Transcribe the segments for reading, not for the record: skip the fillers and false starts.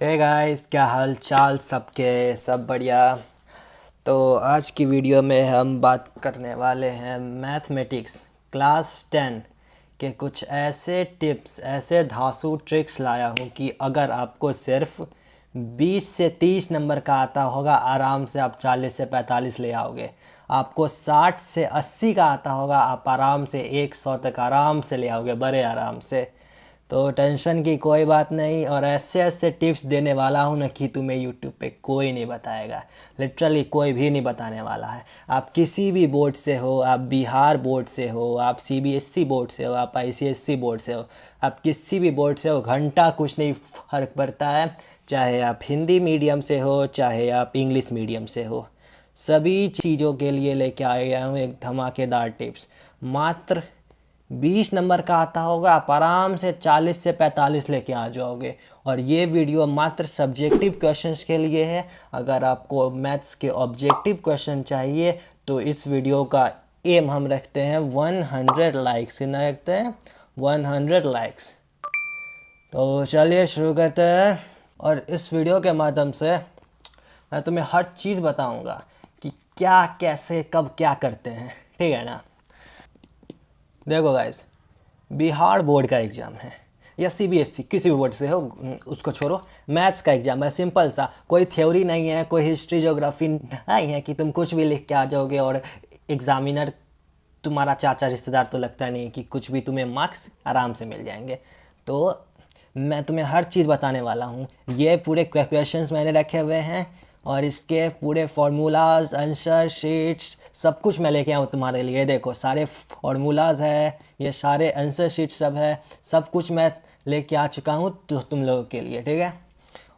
Hey guys, क्या हाल चाल सबके? सब बढ़िया। तो आज की वीडियो में हम बात करने वाले हैं मैथमेटिक्स क्लास 10 के कुछ ऐसे टिप्स, ऐसे धांसू ट्रिक्स लाया हूँ कि अगर आपको सिर्फ 20 से 30 नंबर का आता होगा, आराम से आप 40 से 45 ले आओगे। आपको 60 से 80 का आता होगा, आप आराम से 100 तक आराम से ले आओगे, बड़े आराम से। तो टेंशन की कोई बात नहीं, और ऐसे ऐसे टिप्स देने वाला हूँ ना कि तुम्हें यूट्यूब पे कोई नहीं बताएगा। लिटरली कोई भी नहीं बताने वाला है। आप किसी भी बोर्ड से हो, आप बिहार बोर्ड से हो, आप सीबीएसई बोर्ड से हो, आप आईसीएसई बोर्ड से हो, आप किसी भी बोर्ड से हो, घंटा कुछ नहीं फ़र्क पड़ता है। चाहे आप हिंदी मीडियम से हो, चाहे आप इंग्लिश मीडियम से हो, सभी चीज़ों के लिए लेके आया हूँ एक धमाकेदार टिप्स। मात्र 20 नंबर का आता होगा, आप आराम से 40 से 45 लेके आ जाओगे। और ये वीडियो मात्र सब्जेक्टिव क्वेश्चंस के लिए है। अगर आपको मैथ्स के ऑब्जेक्टिव क्वेश्चन चाहिए तो इस वीडियो का एम हम रखते हैं 100 लाइक्स, ना रखते हैं 100 लाइक्स। तो चलिए शुरू करते हैं। और इस वीडियो के माध्यम से मैं तुम्हें हर चीज़ बताऊंगा कि क्या, कैसे, कब, क्या करते हैं। ठीक है ना? देखो गाइस, बिहार बोर्ड का एग्ज़ाम है या सीबीएसई, किसी भी बोर्ड से हो, उसको छोड़ो। मैथ्स का एग्ज़ाम है, सिंपल सा, कोई थ्योरी नहीं है, कोई हिस्ट्री ज्योग्राफी नहीं है कि तुम कुछ भी लिख के आ जाओगे और एग्ज़ामिनर तुम्हारा चाचा रिश्तेदार तो लगता नहीं है कि कुछ भी तुम्हें मार्क्स आराम से मिल जाएंगे। तो मैं तुम्हें हर चीज़ बताने वाला हूँ। ये पूरे क्वेश्चंस मैंने रखे हुए हैं और इसके पूरे फार्मूलाज, आंसर शीट्स, सब कुछ मैं लेके आऊँ तुम्हारे लिए। देखो, सारे फार्मूलाज है, ये सारे आंसर शीट सब है, सब कुछ मैं लेके आ चुका हूँ तो तुम लोगों के लिए। ठीक है?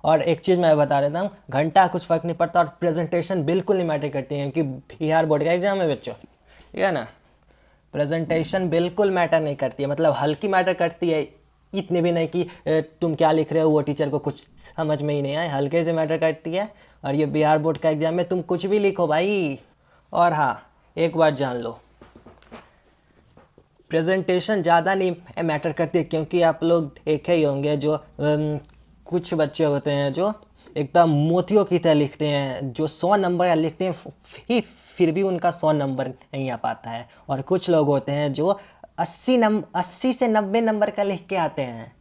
और एक चीज़ मैं बता देता हूँ, घंटा कुछ फ़र्क नहीं पड़ता और प्रेजेंटेशन बिल्कुल नहीं मैटर करती है, क्योंकि बिहार बोर्ड का एग्ज़ाम है बच्चों। ठीक है ना? प्रेजेंटेशन बिल्कुल मैटर नहीं करती है, मतलब हल्की मैटर करती है, इतनी भी नहीं कि तुम क्या लिख रहे हो वो टीचर को कुछ समझ में ही नहीं आए, हल्के से मैटर करती है। और ये बिहार बोर्ड का एग्ज़ाम में तुम कुछ भी लिखो भाई। और हाँ, एक बात जान लो, प्रेजेंटेशन ज़्यादा नहीं मैटर करती है, क्योंकि आप लोग देखे ही होंगे जो कुछ बच्चे होते हैं जो एकदम मोतियों की तरह लिखते हैं, जो 100 नंबर या लिखते हैं, फिर भी उनका 100 नंबर नहीं आ पाता है। और कुछ लोग होते हैं जो 80 से 90 नंबर का लिख के आते हैं,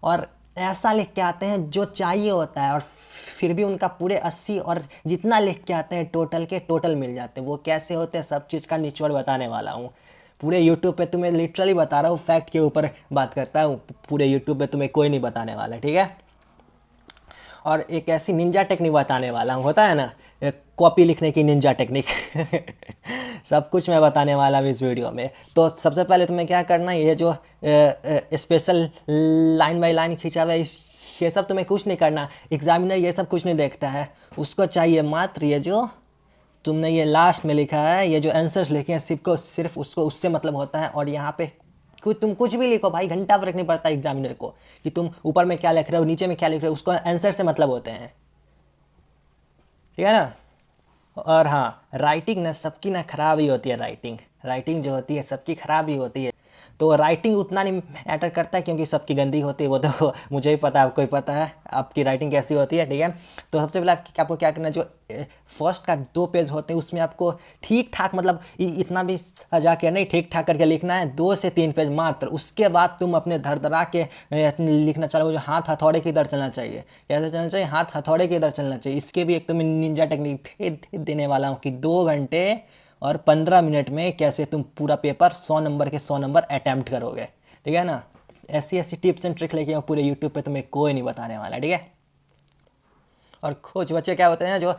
और ऐसा लिख के आते हैं जो चाहिए होता है, और फिर भी उनका पूरे 80 और जितना लिख के आते हैं टोटल के टोटल मिल जाते हैं। वो कैसे होते हैं, सब चीज़ का निचोड़ बताने वाला हूँ पूरे यूट्यूब पे। तुम्हें लिटरली बता रहा हूँ, फैक्ट के ऊपर बात करता हूँ। पूरे यूट्यूब पे तुम्हें कोई नहीं बताने वाला, ठीक है? और एक ऐसी निंजा टेक्निक बताने वाला हूँ, होता है ना, कॉपी लिखने की निंजा टेक्निक। सब कुछ मैं बताने वाला हूँ इस वीडियो में। तो सबसे पहले तुम्हें क्या करना है, ये जो स्पेशल लाइन बाई लाइन खींचा हुआ है, ये सब तुम्हें कुछ नहीं करना। एग्जामिनर ये सब कुछ नहीं देखता है, उसको चाहिए मात्र ये जो तुमने ये लास्ट में लिखा है, ये जो आंसर्स लिखे हैं, सिर्फ उसको उससे मतलब होता है। और यहाँ पे तुम कुछ भी लिखो भाई, घंटा फर्क नहीं पड़ता एग्जामिनर को कि तुम ऊपर में क्या लिख रहे हो, नीचे में क्या लिख रहे हो, उसको आंसर से मतलब होते हैं। ठीक है ना? और हाँ, राइटिंग ना सबकी ना खराब ही होती है। राइटिंग राइटिंग जो होती है सबकी खराब ही होती है। तो राइटिंग उतना नहीं मैटर करता है, क्योंकि सबकी गंदी होती है, वो तो मुझे भी पता है, आपको ही पता है आपकी राइटिंग कैसी होती है। ठीक है? तो सबसे पहले आपको क्या करना है, जो फर्स्ट का 2 पेज होते हैं उसमें आपको ठीक ठाक, मतलब इतना भी सजा के नहीं, ठीक ठाक करके लिखना है, 2 से 3 पेज मात्र। उसके बाद तुम अपने धड़धड़ा के लिखना चाहो, जो हाथ हथौड़े की इधर चलना चाहिए। कैसे चलना चाहिए? हाथ हथौड़े की इधर चलना चाहिए। इसके भी एक तुम्हें निंजा टेक्निक देने वाला हूँ कि 2 घंटे और 15 मिनट में कैसे तुम पूरा पेपर 100 नंबर के 100 नंबर अटैम्प्ट करोगे। ठीक है ना? ऐसी ऐसी टिप्स एंड ट्रिक लेके आऊँ पूरे यूट्यूब पे, तुम्हें कोई नहीं बताने वाला। ठीक है? और कुछ बच्चे क्या होते हैं जो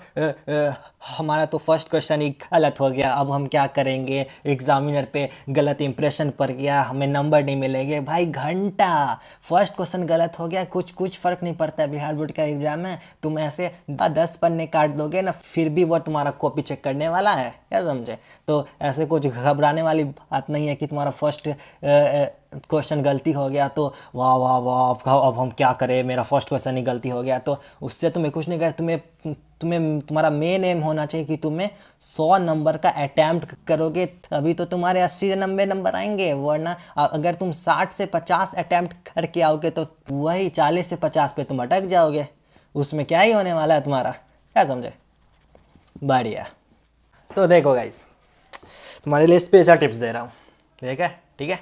हमारा तो फर्स्ट क्वेश्चन ही गलत हो गया, अब हम क्या करेंगे, एग्जामिनर पे गलत इंप्रेशन पड़ गया, हमें नंबर नहीं मिलेंगे। भाई घंटा, फर्स्ट क्वेश्चन गलत हो गया, कुछ कुछ फ़र्क नहीं पड़ता है। बिहार बोर्ड का एग्ज़ाम है, तुम ऐसे 10 पन्ने काट दोगे ना, फिर भी वो तुम्हारा कॉपी चेक करने वाला है। क्या समझे? तो ऐसे कुछ घबराने वाली बात नहीं है कि तुम्हारा फर्स्ट क्वेश्चन गलती हो गया तो वाह वाह वाह, अब हम क्या करें, मेरा फर्स्ट क्वेश्चन ही गलती हो गया। तो उससे तुम्हें कुछ नहीं कर, तुम्हें तुम्हें तुम्हारा मेन एम होना चाहिए कि तुम्हें 100 नंबर का अटैम्प्ट करोगे, तभी तो तुम्हारे 80 से 90 नंबर आएंगे। वरना अगर तुम 60 से 50 अटैम्प्ट करके आओगे तो वही 40 से 50 पे तुम अटक जाओगे। उसमें क्या ही होने वाला है तुम्हारा, क्या समझे। बढ़िया। तो देखो गाइस, तुम्हारे लिए स्पेशल टिप्स दे रहा हूँ, ठीक है ठीक है।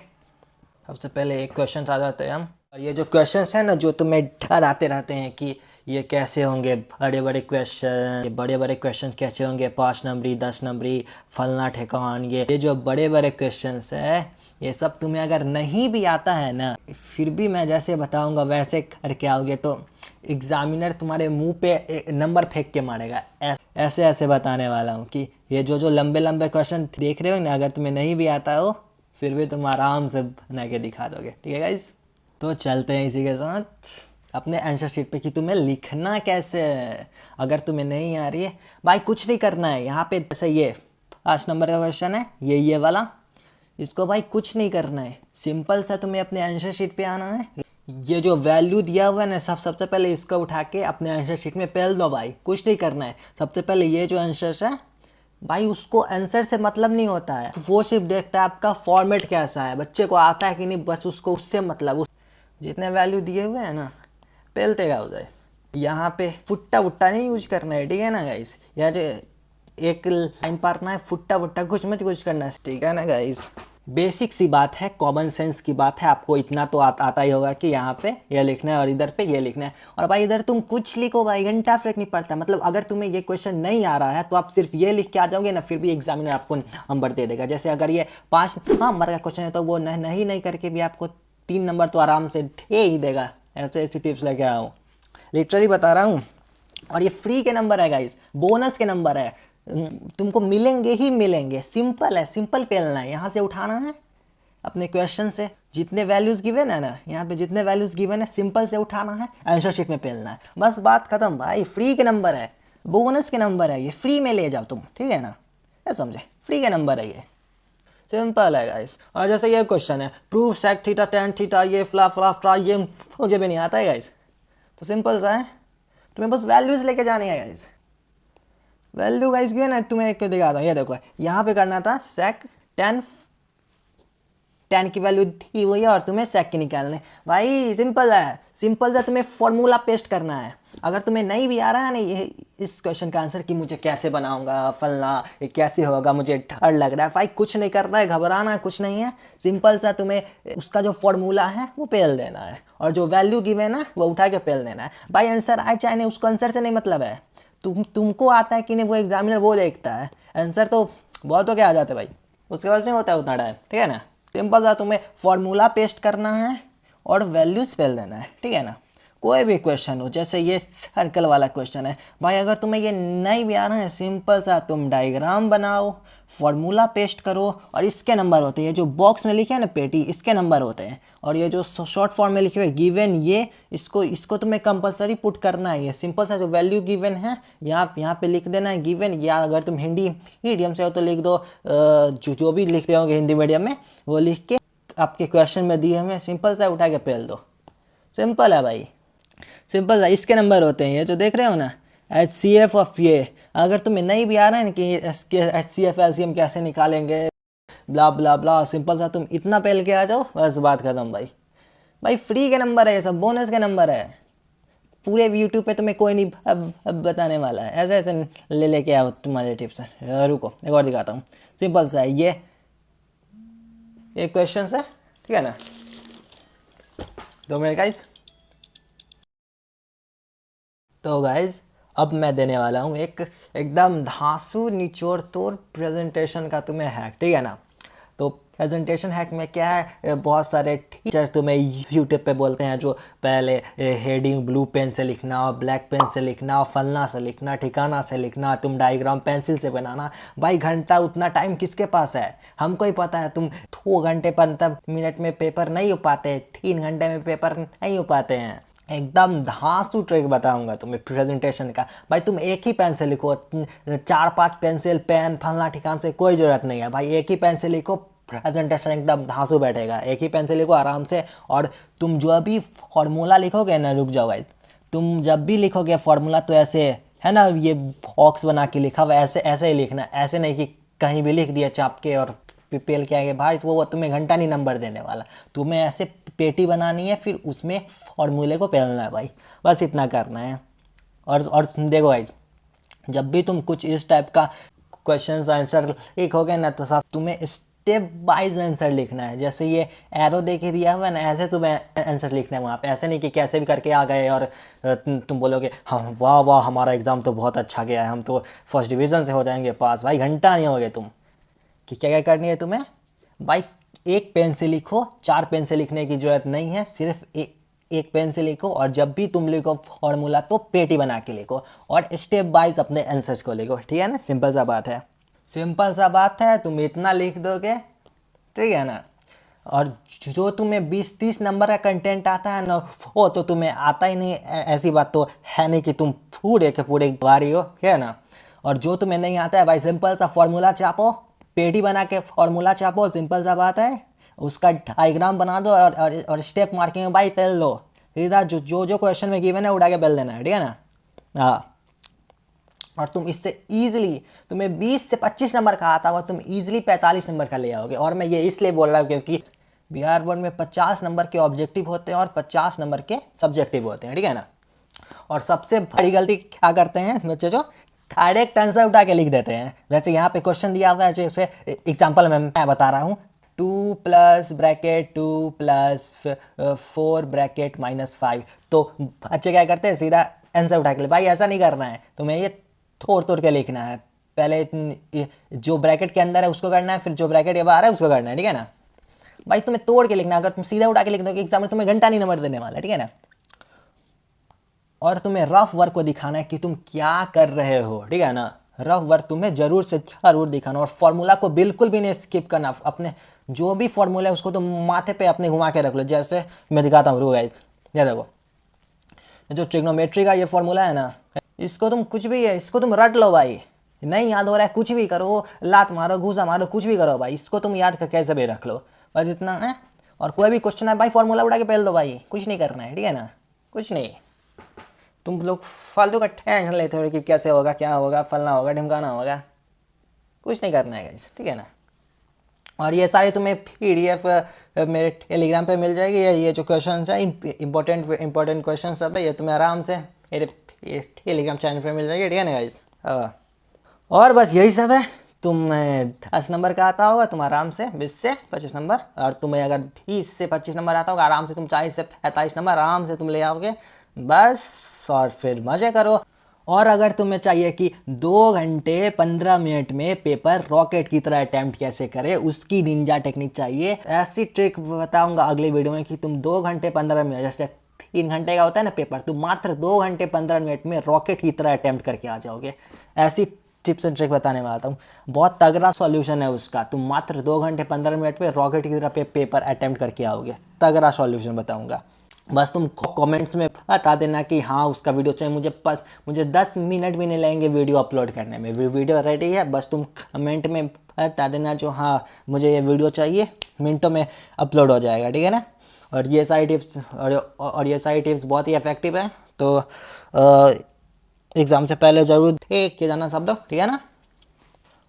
सबसे पहले एक क्वेश्चन आ जाते हैं हम, और ये जो क्वेश्चंस है ना जो तुम्हें डर आते रहते हैं कि ये कैसे होंगे बड़े बड़े क्वेश्चन, ये बड़े बड़े क्वेश्चन कैसे होंगे, 5 नंबरी 10 नंबरी फलना ठेकान, ये जो बड़े बड़े क्वेश्चंस है, ये सब तुम्हें अगर नहीं भी आता है ना, फिर भी मैं जैसे बताऊंगा वैसे करके आओगे तो एग्जामिनर तुम्हारे मुंह पे नंबर फेंक के मारेगा। ऐसे ऐसे बताने वाला हूँ कि ये जो जो लंबे लंबे क्वेश्चन देख रहे हो ना, अगर तुम्हें नहीं भी आता हो फिर भी तुम आराम से बना के दिखा दोगे, ठीक है गाइस। तो चलते हैं इसी के साथ अपने आंसर शीट पे कि तुम्हें लिखना कैसे है। अगर तुम्हें नहीं आ रही है भाई, कुछ नहीं करना है। यहाँ पे जैसे ये 5 नंबर का क्वेश्चन है, ये वाला, इसको भाई कुछ नहीं करना है, सिंपल सा तुम्हें अपने आंसर शीट पे आना है। ये जो वैल्यू दिया हुआ है ना, सबसे पहले इसको उठा के अपने आंसर शीट में पेल दो भाई, कुछ नहीं करना है। सबसे पहले ये जो आंसर है भाई, उसको आंसर से मतलब नहीं होता है, वो सिर्फ देखता है आपका फॉर्मेट कैसा है, बच्चे को आता है कि नहीं, बस उसको उससे मतलब। जितने वैल्यू दिए हुए हैं ना पेलते जाओ गाइस। यहाँ पे फुट्टा वुट्टा नहीं यूज करना है, ठीक है ना गाइस। यहाँ जो एक लाइन पारना है, फुट्टा वुट्टा कुछ मत कुछ करना है, ठीक है ना गाइस। बेसिक सी बात है, कॉमन सेंस की बात है, आपको इतना तो आता ही होगा कि यहाँ पे ये लिखना है और इधर पे ये लिखना है। और भाई इधर तुम कुछ लिखो भाई, घंटा फर्क नहीं पड़ता। मतलब अगर तुम्हें ये क्वेश्चन नहीं आ रहा है तो आप सिर्फ ये लिख के आ जाओगे ना, फिर भी एग्जामिनर आपको नंबर दे देगा। जैसे अगर ये 5 नंबर का क्वेश्चन है तो वो नहीं करके भी आपको 3 नंबर तो आराम से दे ही देगा। ऐसी टिप्स लेके आया हूँ, लिटरली बता रहा हूँ। और ये फ्री के नंबर है गाइस, बोनस के नंबर है, तुमको मिलेंगे ही मिलेंगे। सिंपल है, सिंपल पेलना है, यहाँ से उठाना है अपने क्वेश्चन से जितने वैल्यूज गिवन है ना, यहाँ पे जितने वैल्यूज गिवन है सिंपल से उठाना है, आंसर शीट में पेलना है, बस बात खत्म भाई। फ्री के नंबर है, बोनस के नंबर है, ये फ्री में ले जाओ तुम, ठीक है ना, क्या समझे, फ्री के नंबर है ये, सिंपल है गाइस। और जैसे ये क्वेश्चन है prove sec theta tan theta, ये फ्ला ये मुझे भी नहीं आता है गाइस, तो सिंपल सा है, तुम्हें बस वैल्यूज लेके जानी है गाइस। वैल्यू गाइस गिवन है, तुम्हें एक दिखाता हूँ, ये देखो यहाँ पे करना था सेक टेन की वैल्यू दी हुई है और तुम्हें सेक की निकालने। भाई सिंपल है, सिंपल सा तुम्हें फॉर्मूला पेस्ट करना है। अगर तुम्हें नहीं भी आ रहा है ना ये इस क्वेश्चन का आंसर कि मुझे कैसे बनाऊंगा फलना, ये कैसे होगा, मुझे डर लग रहा है, भाई कुछ नहीं करना है, घबराना कुछ नहीं है। सिंपल सा तुम्हें उसका जो फॉर्मूला है वो पेल देना है, और जो वैल्यू गिवन है वो उठा के पेल देना है। भाई आंसर आए चाहे नहीं, उसको आंसर से नहीं मतलब है, तुमको आता है कि नहीं वो एग्जामिनर वो देखता है। आंसर तो बहुत हो के आ जाते भाई, उसके पास नहीं होता है उतना टाइम, ठीक है ना। सिंपल सा तुम्हें फॉर्मूला पेस्ट करना है और वैल्यू स्पेल देना है, ठीक है ना। कोई भी क्वेश्चन हो, जैसे ये सर्कल वाला क्वेश्चन है भाई, अगर तुम्हें ये नहीं भी आना है, सिंपल सा तुम डायग्राम बनाओ, फॉर्मूला पेस्ट करो, और इसके नंबर होते हैं, ये जो बॉक्स में लिखे हैं ना पेटी, इसके नंबर होते हैं। और ये जो शॉर्ट फॉर्म में लिखे हुए गिवन, ये इसको तुम्हें कंपलसरी पुट करना है। ये सिंपल सा जो वैल्यू गिवन है यहाँ पे लिख देना है गिवन, या अगर तुम हिंदी मीडियम से हो तो लिख दो, जो भी लिखते होंगे हिंदी मीडियम में वो लिख के आपके क्वेश्चन में दिए हमें सिंपल सा उठा के पेल दो। सिंपल है भाई, सिंपल सा। इसके नंबर होते हैं, ये जो देख रहे हो ना HCF ऑफ ये। अगर तुम्हें नहीं भी आ रहा है ना कि HCF LCM कैसे निकालेंगे ब्ला ब्ला ब्ला, सिंपल सा तुम इतना पेल के आ जाओ, बस बात खत्म भाई। भाई फ्री के नंबर है ये सब, बोनस के नंबर है, पूरे यूट्यूब पे तुम्हें कोई नहीं अब बताने वाला है। ऐसे ऐसे लेके आओ तुम्हारे टिप्स। रुको एक और दिखाता हूँ, सिंपल सा है ये क्वेश्चन है, ठीक है ना। 2 मिनट गाइस। तो गाइज अब मैं देने वाला हूँ एक एकदम धांसू निचोड़ तोड़ प्रेजेंटेशन का तुम्हें हैक, ठीक है ना। तो प्रेजेंटेशन हैक में क्या है, बहुत सारे टीचर्स तुम्हें यूट्यूब पे बोलते हैं जो पहले हेडिंग ब्लू पेन से लिखना, ब्लैक पेन से लिखना, फलना से लिखना, ठिकाना से लिखना, तुम डायग्राम पेंसिल से बनाना। भाई घंटा उतना टाइम किसके पास है, हमको ही पता है। तुम 2 घंटे 15 मिनट में पेपर नहीं हो पाते, 3 घंटे में पेपर नहीं हो पाते हैं। एकदम धांसू ट्रिक बताऊंगा तुम्हें प्रेजेंटेशन का। भाई तुम एक ही पेन से लिखो, 4-5 पेंसिल पेन फलना ठिकान से कोई ज़रूरत नहीं है भाई, एक ही पेन से लिखो, प्रेजेंटेशन एकदम धांसू बैठेगा। एक ही पेन से लिखो आराम से, और तुम जो भी फॉर्मूला लिखोगे ना, रुक जाओ भाई, तुम जब भी लिखोगे फॉर्मूला तो ऐसे है ना, ये बॉक्स बना के लिखा हुआ ऐसे ऐसे ही लिखना, ऐसे नहीं कि कहीं भी लिख दिया चाप के और पेल के आगे भाई, तो वो तुम्हें घंटा नहीं नंबर देने वाला। तुम्हें ऐसे पेटी बनानी है, फिर उसमें फॉर्मूले को पेलना है भाई, बस इतना करना है। और देखो गाइस, जब भी तुम कुछ इस टाइप का क्वेश्चन आंसर लिखोगे ना, तो साहब तुम्हें स्टेप वाइज आंसर लिखना है। जैसे ये एरो दे के दिया हुआ है ना, ऐसे तुम्हें आंसर लिखना है वहाँ पे। ऐसे नहीं कि कैसे भी करके आ गए और तुम बोलोगे हाँ वाह वाह हमारा एग्ज़ाम तो बहुत अच्छा गया है, हम तो फर्स्ट डिवीज़न से हो जाएंगे पास। भाई घंटा नहीं होगे तुम कि क्या क्या करनी है तुम्हें। भाई एक पेन से लिखो, 4 पेन से लिखने की ज़रूरत नहीं है, सिर्फ एक पेन से लिखो। और जब भी तुम लिखो फॉर्मूला तो पेटी बना के लिखो और स्टेप वाइज अपने आंसर्स को लिखो, ठीक है ना। सिंपल सा बात है, सिंपल सा बात है। तुम इतना लिख दोगे, ठीक है ना। और जो तुम्हें 20-30 नंबर का कंटेंट आता है ना, वो तो तुम्हें आता ही नहीं। ऐसी बात तो है नहीं कि तुम पूरे के पूरे बारी हो, ठीक है ना। और जो तुम्हें नहीं आता है भाई, सिंपल सा फॉर्मूला छापो, पेटी बना के फॉर्मूला छापो, सिंपल सा बात है। उसका डायग्राम बना दो और स्टेप मार्किंग भाई पेल दो सीधा। जो जो क्वेश्चन में गिवन है उड़ा के पेल देना है, ठीक है ना। हाँ, और तुम इससे ईजिली, तुम्हें 20 से 25 नंबर का आता होगा, तुम ईजिली 45 नंबर का ले आओगे। और मैं ये इसलिए बोल रहा हूँ क्योंकि बिहार बोर्ड में 50 नंबर के ऑब्जेक्टिव होते हैं और 50 नंबर के सब्जेक्टिव होते हैं, ठीक है ना। और सबसे बड़ी गलती क्या करते हैं बच्चे, जो डायरेक्ट आंसर उठा के लिख देते हैं। वैसे यहाँ पे क्वेश्चन दिया हुआ है, जैसे एग्जाम्पल मैं बता रहा हूँ, 2 प्लस ब्रैकेट 2 प्लस 4 ब्रैकेट -5। तो बच्चे क्या करते हैं, सीधा आंसर उठा के ले। भाई ऐसा नहीं करना है, तुम्हें ये तोड़ तोड़ के लिखना है। पहले जो ब्रैकेट के अंदर है उसको करना है, फिर जो ब्रैकेट के बाहर है उसको करना है, ठीक है ना। भाई तुम्हें तोड़ के लिखना है। अगर तुम सीधा उठा के लिख दोगे, एग्जाम में तुम्हें घंटा नहीं नंबर देने वाला, ठीक है ना। और तुम्हें रफ वर्क को दिखाना है कि तुम क्या कर रहे हो, ठीक है ना। रफ वर्क तुम्हें जरूर से जरूर दिखाना। और फॉर्मूला को बिल्कुल भी नहीं स्किप करना। अपने जो भी फॉर्मूला है उसको तुम माथे पे अपने घुमा के रख लो। जैसे मैं दिखाता हूँ, गाइस ये देखो, जो ट्रिग्नोमेट्री का ये फॉर्मूला है ना, इसको तुम कुछ भी है, इसको तुम रट लो भाई। नहीं याद हो रहा है, कुछ भी करो, लात मारो, घूसा मारो, कुछ भी करो भाई, इसको तुम याद करके कैसे भी रख लो, बस इतना है। और कोई भी क्वेश्चन है भाई, फॉर्मूला उड़ा के पहल दो भाई, कुछ नहीं करना है, ठीक है ना। कुछ नहीं, तुम लोग फालतू का टेंशन लेते हो कि कैसे होगा, क्या होगा, फलना होगा, ढिमकाना होगा। कुछ नहीं करना है गाइस, ठीक है ना। और ये सारी तुम्हें PDF मेरे टेलीग्राम पे मिल जाएगी। ये जो क्वेश्चन है इंपॉर्टेंट क्वेश्चन सब है, ये तुम्हें आराम से मेरे टेलीग्राम चैनल पे मिल जाएगी, ठीक है ना गाइस। और बस यही सब है। तुम्हें 10 नंबर का आता होगा, तुम आराम से 20 से 25 नंबर। और तुम्हें अगर 20 से 25 नंबर आता होगा, आराम से तुम 40 से 45 नंबर आराम से तुम ले आओगे बस। और फिर मज़े करो। और अगर तुम्हें चाहिए कि 2 घंटे 15 मिनट में पेपर रॉकेट की तरह अटैम्प्ट कैसे करें, उसकी निंजा टेक्निक चाहिए, ऐसी ट्रिक बताऊंगा अगले वीडियो में कि तुम 2 घंटे 15 मिनट, जैसे 3 घंटे का होता है ना पेपर, तुम मात्र 2 घंटे 15 मिनट में रॉकेट की तरह अटैम्प्ट करके आ जाओगे। ऐसी टिप्स एंड ट्रिक बताने वाला हूँ, बहुत तगड़ा सॉल्यूशन है उसका। तुम मात्र 2 घंटे 15 मिनट में रॉकेट की तरह पेपर अटैम्प्ट करके आओगे। तगड़ा सॉल्यूशन बताऊंगा। बस तुम कमेंट्स में बता देना कि हाँ उसका वीडियो चाहिए। मुझे 10 मिनट भी नहीं लगेंगे वीडियो अपलोड करने में। वीडियो रेडी है, बस तुम कमेंट में बता देना जो हाँ मुझे ये वीडियो चाहिए, मिनटों में अपलोड हो जाएगा, ठीक है ना। और ये सारी टिप्स और ये सारी टिप्स बहुत ही इफेक्टिव है। तो एग्ज़ाम से पहले ज़रूर देख के जाना सब लोग, ठीक है ना।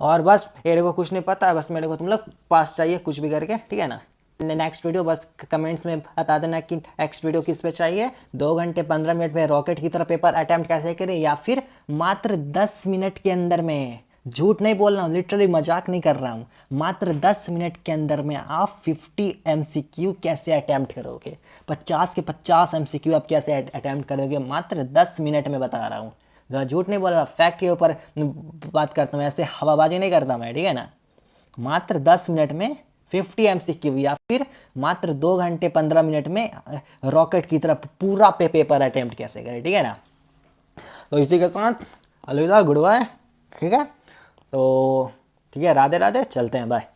और बस मेरे को कुछ नहीं पता, बस मेरे को तुम लोग पास चाहिए कुछ भी करके, ठीक है ना। नेक्स्ट वीडियो बस कमेंट्स में बता देना कि नेक्स्ट वीडियो किस पे चाहिए। 2 घंटे 15 मिनट में रॉकेट की तरह पेपर अटैम्प्ट कैसे करें, या फिर मात्र 10 मिनट के अंदर में, झूठ नहीं बोल रहा हूँ, लिटरली मजाक नहीं कर रहा हूँ, मात्र 10 मिनट के अंदर में आप 50 MCQ कैसे अटैम्प्ट करोगे, 50 के 50 MCQ आप कैसे अटैम्प्ट करोगे, मात्र 10 मिनट में बता रहा हूँ। झूठ नहीं बोल रहा, फैक्ट के ऊपर बात करता हूँ, ऐसे हवाबाजी नहीं करता मैं, ठीक है ना। मात्र 10 मिनट में 50 MCQ, या फिर मात्र 2 घंटे 15 मिनट में रॉकेट की तरह पूरा पेपर अटेम्प्ट कैसे करें, ठीक है ना। तो इसी के साथ अलविदा, गुड बाय, ठीक है। तो ठीक है, राधे राधे, चलते हैं, बाय।